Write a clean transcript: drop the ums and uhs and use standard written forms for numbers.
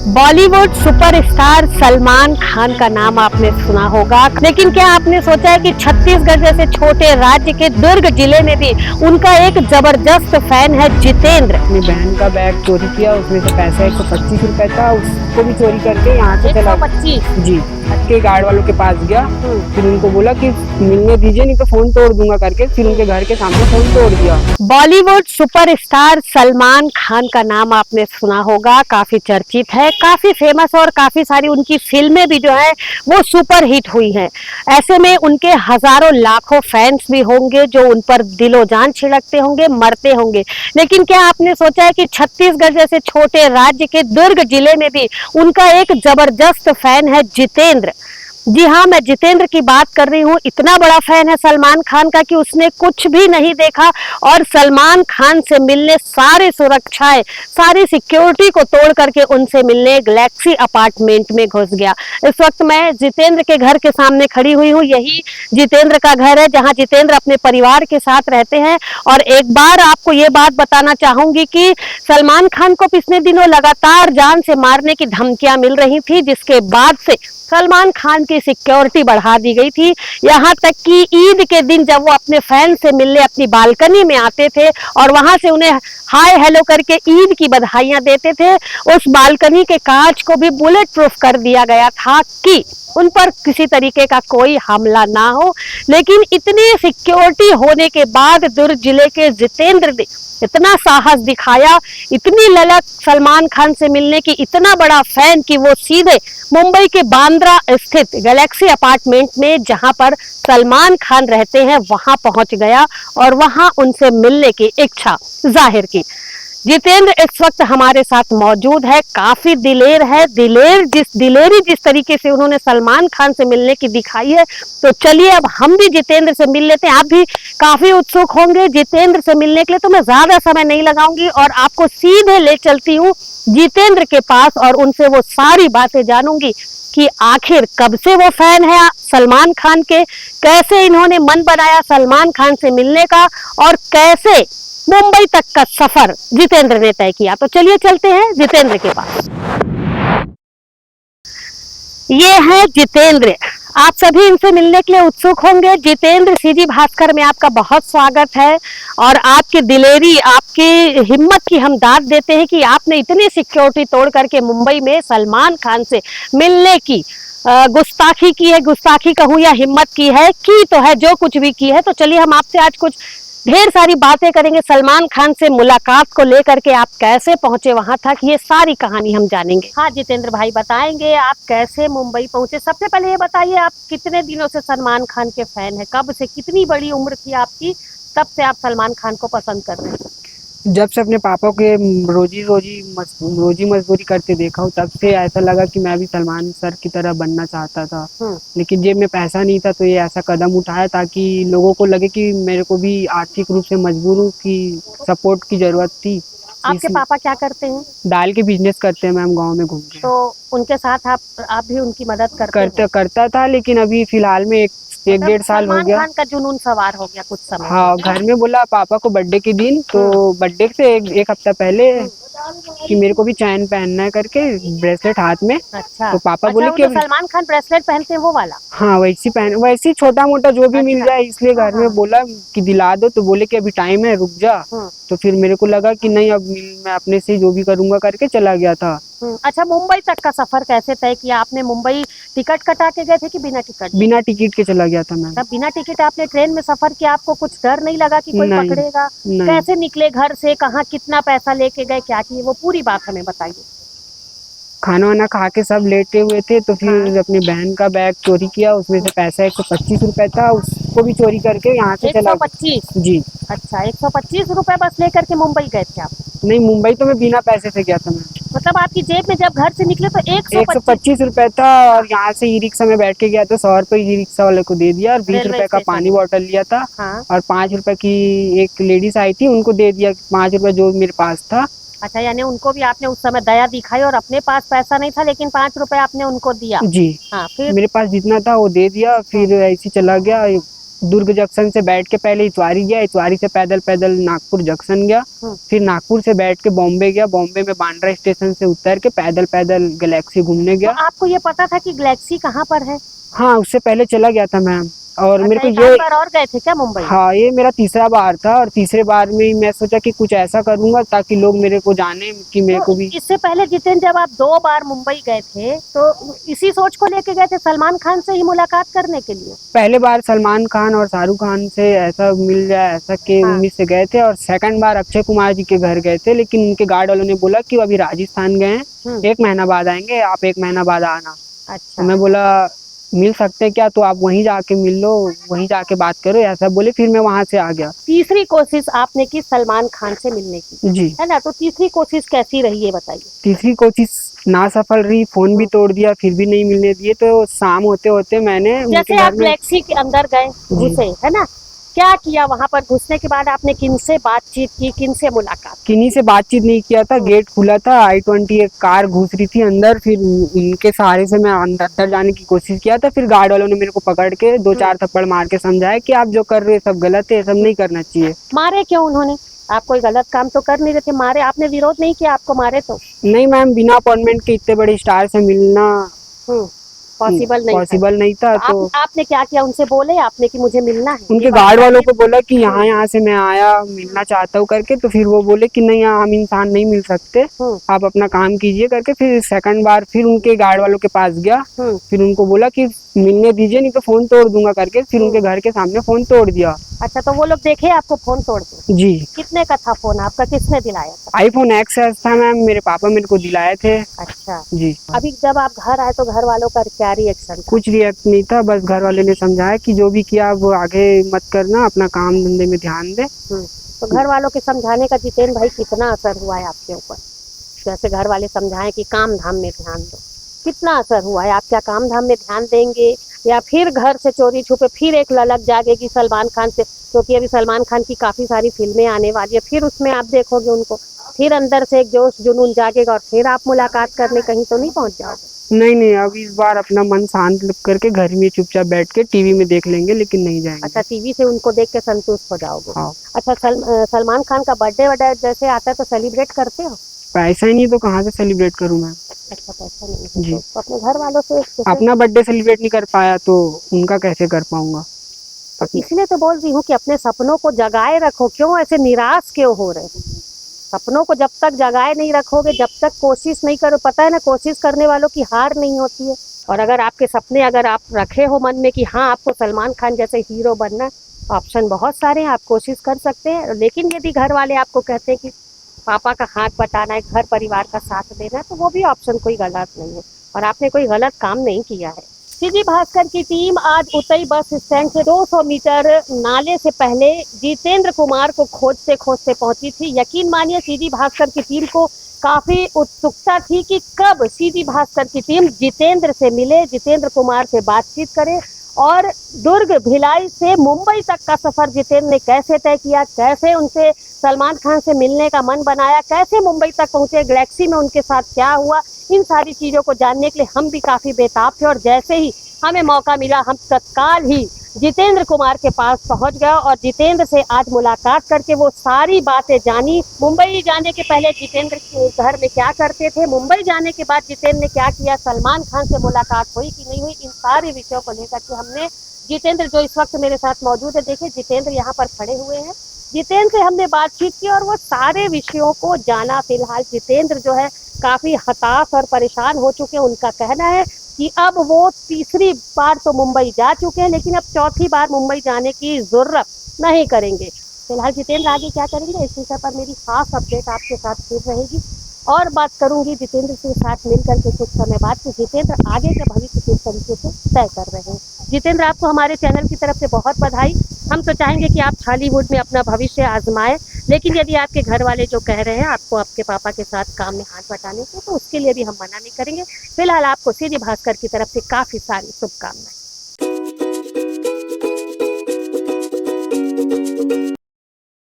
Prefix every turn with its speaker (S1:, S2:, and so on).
S1: Bollywood superstar Salman Khan का नाम आपने सुना होगा, लेकिन क्या आपने सोचा है कि छत्तीसगढ़ जैसे छोटे राज्य के दुर्ग जिले में भी उनका एक जबरदस्त फैन है जितेंद्र।
S2: अपनी बहन का बैग चोरी किया, उसमें से पैसा 125 रुपए था, उसको भी चोरी करके यहाँ से चला
S1: 125
S2: जी के गार्ड वालों के पास गया। फिर उनको बोला कि मिलने दीजिए नहीं तो फोन तोड़ दूंगा करके, फिर उनके घर के सामने फोन तोड़ दिया।
S1: बॉलीवुड सुपरस्टार सलमान खान का नाम आपने सुना होगा, काफी चर्चित है, काफी फेमस और काफी सारी उनकी फिल्में भी जो है वो सुपर हिट हुई हैं। ऐसे में उनके हजारों लाखों फैंस भी होंगे जो उन पर दिलो जान छिड़कते होंगे, मरते होंगे। लेकिन क्या आपने सोचा है कि छत्तीसगढ़ जैसे छोटे राज्य के दुर्ग जिले में भी उनका एक जबरदस्त फैन है जितेंद्र। जी हाँ, मैं जितेंद्र की बात कर रही हूँ। इतना बड़ा फैन है सलमान खान का कि उसने कुछ भी नहीं देखा और सलमान खान से मिलने सारी सुरक्षाएं, सारी सिक्योरिटी को तोड़ करके उनसे मिलने गैलेक्सी अपार्टमेंट में घुस गया। इस वक्त मैं जितेंद्र के घर के सामने खड़ी हुई हूँ। यही जितेंद्र का घर है जहाँ जितेंद्र अपने परिवार के साथ रहते हैं। और एक बार आपको ये बात बताना चाहूंगी कि सलमान खान को पिछले दिनों लगातार जान से मारने की धमकियां मिल रही थी, जिसके बाद से सलमान खान की सिक्योरिटी बढ़ा दी गई थी। यहाँ तक कि ईद के दिन जब वो अपने फैन से मिलने अपनी बालकनी में आते थे और वहां से उन्हें हाय हेलो करके ईद की बधाइयां देते थे, उस बालकनी के कांच को भी बुलेट प्रूफ कर दिया गया था कि उन पर किसी तरीके का कोई हमला ना हो। लेकिन इतनी सिक्योरिटी होने के बाद दुर्ग जिले के जितेंद्र ने इतना साहस दिखाया, इतनी ललक सलमान खान से मिलने की, इतना बड़ा फैन कि वो सीधे मुंबई के बांद्रा स्थित गैलेक्सी अपार्टमेंट में जहां पर सलमान खान रहते हैं वहां पहुंच गया और वहां उनसे मिलने की इच्छा जाहिर की। जितेंद्र इस वक्त हमारे साथ मौजूद है, काफी दिलेर है। दिलेरी जिस तरीके से उन्होंने सलमान खान से मिलने की दिखाई है, तो चलिए अब हम भी जितेंद्र से मिल लेते हैं। आप भी काफी उत्सुक होंगे जितेंद्र से मिलने के लिए, तो मैं ज्यादा समय नहीं लगाऊंगी और आपको सीधे ले चलती हूँ जितेंद्र के पास और उनसे वो सारी बातें जानूंगी कि आखिर कब से वो फैन है सलमान खान के, कैसे इन्होंने मन बनाया सलमान खान से मिलने का और कैसे मुंबई तक का सफर जितेंद्र ने तय किया। तो चलिए चलते हैं जितेंद्र के पास। ये है जितेंद्र, आप सभी इनसे मिलने के लिए उत्सुक होंगे। जितेंद्र, सीजी भास्कर में आपका बहुत स्वागत है और आपकी दिलेरी, आपकी हिम्मत की हम दाद देते हैं कि आपने इतनी सिक्योरिटी तोड़ करके मुंबई में सलमान खान से मिलने की गुस्ताखी की है, गुस्ताखी कहूँ या हिम्मत की है, की तो है, जो कुछ भी की है। तो चलिए हम आपसे आज कुछ ढेर सारी बातें करेंगे सलमान खान से मुलाकात को लेकर के, आप कैसे पहुंचे वहां तक, ये सारी कहानी हम जानेंगे। हाँ जितेंद्र भाई, बताएंगे आप कैसे मुंबई पहुंचे। सबसे पहले ये बताइए, आप कितने दिनों से सलमान खान के फैन है, कब से, कितनी बड़ी उम्र थी आपकी तब से आप सलमान खान को पसंद कर रहे हैं?
S2: जब से अपने पापा के रोजी मजदूरी करते देखा हूँ, तब से ऐसा लगा कि मैं भी सलमान सर की तरह बनना चाहता था। लेकिन जेब में पैसा नहीं था, तो ये ऐसा कदम उठाया ताकि लोगों को लगे कि मेरे को भी आर्थिक रूप से मजबूर हूँ, कि सपोर्ट की जरूरत थी।
S1: आपके पापा क्या करते हैं?
S2: दाल के बिजनेस करते हैं मैम, गांव में घूम के।
S1: तो उनके साथ आप भी उनकी मदद
S2: करता था, लेकिन अभी फिलहाल में एक डेढ़ साल हो गया।
S1: सलमान खान का जुनून सवार हो गया कुछ समय।
S2: हाँ, घर में बोला पापा को बर्थडे के दिन, तो बर्थडे से एक हफ्ता पहले कि मेरे को भी चैन पहनना है करके, ब्रेसलेट हाथ में।
S1: अच्छा,
S2: तो पापा बोले कि
S1: सलमान खान ब्रेसलेट पहनते हैं वो वाला?
S2: हाँ, वैसी छोटा मोटा जो भी मिल जाए, इसलिए घर में बोला कि दिला दो। तो बोले कि अभी टाइम है, रुक जा। तो फिर मेरे को लगा कि नहीं, अब मैं अपने से जो भी करूंगा करके चला गया था।
S1: अच्छा, मुंबई तक का सफर कैसे तय किया आपने? मुंबई टिकट कटा के गए थे कि बिना टिकट?
S2: बिना टिकट के चला गया था मैं।
S1: तब बिना टिकट आपने ट्रेन में सफर किया, आपको कुछ डर नहीं लगा कि कोई पकड़ेगा? कैसे निकले घर से, कहाँ कितना पैसा लेके गए, क्या किए, वो पूरी बात हमें बताइए।
S2: खाना वाना खा के सब लेटे हुए थे, तो फिर अपनी बहन का बैग चोरी किया, उसमें से पैसा 125 रुपए था, उसको भी चोरी करके यहाँ से चला।
S1: 125?
S2: जी।
S1: अच्छा, 125 रुपए बस लेकर के मुंबई गए थे आप?
S2: नहीं, मुंबई तो मैं बिना पैसे से गया था मैं।
S1: मतलब आपकी जेब में जब घर से निकले तो
S2: 125 रुपए था, और यहाँ से ई रिक्शा में बैठ के गया तो 100 रुपए ई रिक्शा वाले को दे दिया, और 20 रुपए का पानी बॉटल लिया था। और 5 रुपए की एक लेडीज आई थी, उनको दे दिया 5 रुपए जो मेरे पास था।
S1: अच्छा, यानी उनको भी आपने उस समय दया दिखाई और अपने पास पैसा नहीं था, लेकिन 5 रुपए आपने उनको दिया?
S2: जी।
S1: हाँ, फिर?
S2: मेरे पास जितना था वो दे दिया, फिर ऐसे चला गया। दुर्ग जंक्शन से बैठ के पहले इतवारी गया, इतवारी से पैदल पैदल नागपुर जंक्शन गया, फिर नागपुर से बैठ के बॉम्बे गया, बॉम्बे में बांद्रा स्टेशन से उतर के पैदल पैदल गैलेक्सी घूमने
S1: तो
S2: गया।
S1: आपको ये पता था कि गैलेक्सी कहाँ पर है?
S2: हाँ, उससे पहले चला गया था मैम। और मेरे को
S1: एक
S2: ये,
S1: बार और गए थे क्या मुंबई?
S2: हाँ, ये मेरा तीसरा बार था और तीसरे बार में ही मैं सोचा कि कुछ ऐसा करूंगा ताकि लोग मेरे को जाने कि मेरे को भी।
S1: इससे पहले जितेंद्र, जब आप 2 बार मुंबई गए थे तो इसी सोच को लेके गए थे सलमान खान से ही मुलाकात करने के लिए?
S2: पहले बार सलमान खान और शाहरुख खान से ऐसा मिल जाए ऐसा के उम्मीद से गए थे, और सेकंड बार अक्षय कुमार जी के घर गए थे, लेकिन उनके गार्ड वालों ने बोला कि अभी राजस्थान गए हैं, 1 महीना बाद आएंगे, आप 1 महीना बाद आना।
S1: अच्छा।
S2: तो मैं बोला मिल सकते हैं क्या, तो आप वहीं जाके मिल लो, वहीं जाके बात करो, ऐसा बोले। फिर मैं वहां से आ गया।
S1: तीसरी कोशिश आपने की सलमान खान से मिलने की,
S2: जी,
S1: है ना? तो तीसरी कोशिश कैसी रही है बताइए।
S2: तीसरी कोशिश ना सफल रही, फोन भी तोड़ दिया, फिर भी नहीं मिलने दिए। तो शाम होते होते मैंने
S1: जैसे आप गैलेक्सी के अंदर गए, घुसे, है ना, क्या किया वहां पर? घुसने के बाद आपने किन से बातचीत की, किन से मुलाकात?
S2: किन्हीं से बातचीत नहीं किया था, गेट खुला था, I-20 एक कार घुस रही थी अंदर, फिर उनके सहारे से मैं अंदर जाने की कोशिश किया था। फिर गार्ड वालों ने मेरे को पकड़ के 2-4 थप्पड़ मार के समझाया कि आप जो कर रहे हो सब गलत है, सब नहीं करना चाहिए।
S1: मारे क्यों उन्होंने? आप कोई गलत काम तो कर नहीं रहे थे, मारे? आपने विरोध नहीं किया, आपको मारे तो?
S2: नहीं मैम, बिना अपॉइंटमेंट के इतने बड़े स्टार से मिलना
S1: पॉसिबल
S2: नहीं था। तो
S1: आपने क्या किया? उनसे बोले आपने कि मुझे मिलना है?
S2: उनके गार्ड वालों को बोला कि यहाँ से मैं आया, मिलना चाहता हूँ करके। तो फिर वो बोले कि नहीं, हम इंसान नहीं मिल सकते, आप अपना काम कीजिए करके। फिर सेकंड बार फिर उनके गार्ड वालों के पास गया, फिर उनको बोला कि मिलने दीजिए नहीं तो फोन तोड़ दूंगा करके। फिर उनके घर के सामने फोन तोड़ दिया।
S1: अच्छा, तो वो लोग देखे आपको फोन तोड़ते?
S2: जी।
S1: कितने का था फोन आपका? किसने दिलाया था?
S2: iPhone XS था मैम, मेरे पापा मेरे को दिलाए थे।
S1: अच्छा
S2: जी।
S1: अभी जब आप घर आए तो घर वालों का क्या रिएक्शन?
S2: कुछ रिएक्ट नहीं था, बस घर वाले ने समझाया कि जो भी किया वो आगे मत करना, अपना काम धंधे में ध्यान दे।
S1: तो घर वालों के समझाने का जितेंद्र भाई कितना असर हुआ है आपके ऊपर? जैसे घर वाले समझाएं कि काम धाम में ध्यान दो, कितना असर हुआ है? आप क्या काम धाम में ध्यान देंगे या फिर घर से चोरी छुपे फिर एक ललक जागेगी सलमान खान से? क्योंकि अभी सलमान खान की काफी सारी फिल्में आने वाली है, फिर उसमें आप देखोगे उनको, फिर अंदर से एक जोश जुनून जागेगा और फिर आप मुलाकात करने कहीं तो नहीं पहुंच जाओगे?
S2: नहीं, अब इस बार अपना मन शांत करके घर में चुपचाप बैठ के टीवी में देख लेंगे, लेकिन नहीं जाएंगे।
S1: अच्छा, टीवी से उनको देख के संतुष्ट हो जाओगे?
S2: हाँ।
S1: अच्छा, सलमान खान का बर्थडे वर्डे जैसे आता है तो सेलिब्रेट करते हो?
S2: पैसा ही नहीं तो कहाँ से सेलिब्रेट करूँ मैं?
S1: अच्छा, पैसा नहीं
S2: जी।
S1: तो अपने घर वालों से
S2: अपना बर्थडे सेलिब्रेट नहीं कर पाया तो उनका कैसे कर पाऊंगा?
S1: इसलिए तो बोल रही हूँ कि अपने सपनों को जगाए रखो। क्यों ऐसे निराश क्यों हो रहे? सपनों को जब तक जगाए नहीं रखोगे, जब तक कोशिश नहीं करो, पता है ना, कोशिश करने वालों की हार नहीं होती है। और अगर आपके सपने अगर आप रखे हो मन में कि हाँ आपको सलमान खान जैसे हीरो बनना है, ऑप्शन बहुत सारे हैं, आप कोशिश कर सकते हैं। लेकिन यदि घर वाले आपको कहते हैं कि पापा का हाथ बटाना है, घर परिवार का साथ देना है, तो वो भी ऑप्शन कोई गलत नहीं है और आपने कोई गलत काम नहीं किया है। सीधी भास्कर की टीम आज उतई बस स्टैंड से 200 मीटर नाले से पहले जितेंद्र कुमार को खोजते खोजते पहुंची थी। यकीन मानिए सीधी भास्कर की टीम को काफी उत्सुकता थी कि कब सीधी भास्कर की टीम जितेंद्र से मिले, जितेंद्र कुमार से बातचीत करे और दुर्ग भिलाई से मुंबई तक का सफर जितेंद्र ने कैसे तय किया, कैसे उनसे सलमान खान से मिलने का मन बनाया, कैसे मुंबई तक पहुंचे, गैलेक्सी में उनके साथ क्या हुआ, इन सारी चीजों को जानने के लिए हम भी काफी बेताब थे। और जैसे ही हमें मौका मिला हम तत्काल ही जितेंद्र कुमार के पास पहुंच गया और जितेंद्र से आज मुलाकात करके वो सारी बातें जानी। मुंबई जाने के पहले जितेंद्र के घर में क्या करते थे, मुंबई जाने के बाद जितेंद्र ने क्या किया, सलमान खान से मुलाकात हुई कि नहीं हुई, इन सारे विषयों को लेकर के हमने जितेंद्र, जो इस वक्त मेरे साथ मौजूद है, देखिए जितेंद्र यहाँ पर खड़े हुए हैं, जितेंद्र से हमने बातचीत की और वो सारे विषयों को जाना। फिलहाल जितेंद्र जो है काफी हताश और परेशान हो चुके हैं। उनका कहना है कि अब वो तीसरी बार तो मुंबई जा चुके हैं, लेकिन अब चौथी बार मुंबई जाने की जरूरत नहीं करेंगे। फिलहाल जितेंद्र आगे क्या करेंगे इस विषय पर मेरी खास अपडेट आपके साथ फिर रहेगी और बात करूंगी जितेंद्र के साथ मिलकर के कुछ समय बाद कि जितेंद्र आगे का भविष्य किस तरीके से तय कर रहे हैं। जितेंद्र, आपको हमारे चैनल की तरफ से बहुत बधाई। हम तो चाहेंगे कि आप हॉलीवुड में अपना भविष्य आजमाएं, लेकिन यदि आपके घर वाले जो कह रहे हैं आपको आपके पापा के साथ काम में हाथ बटाने को, तो उसके लिए भी हम मना नहीं करेंगे। फिलहाल आपको सीधी भास्कर की तरफ से काफी सारी शुभकामनाएं।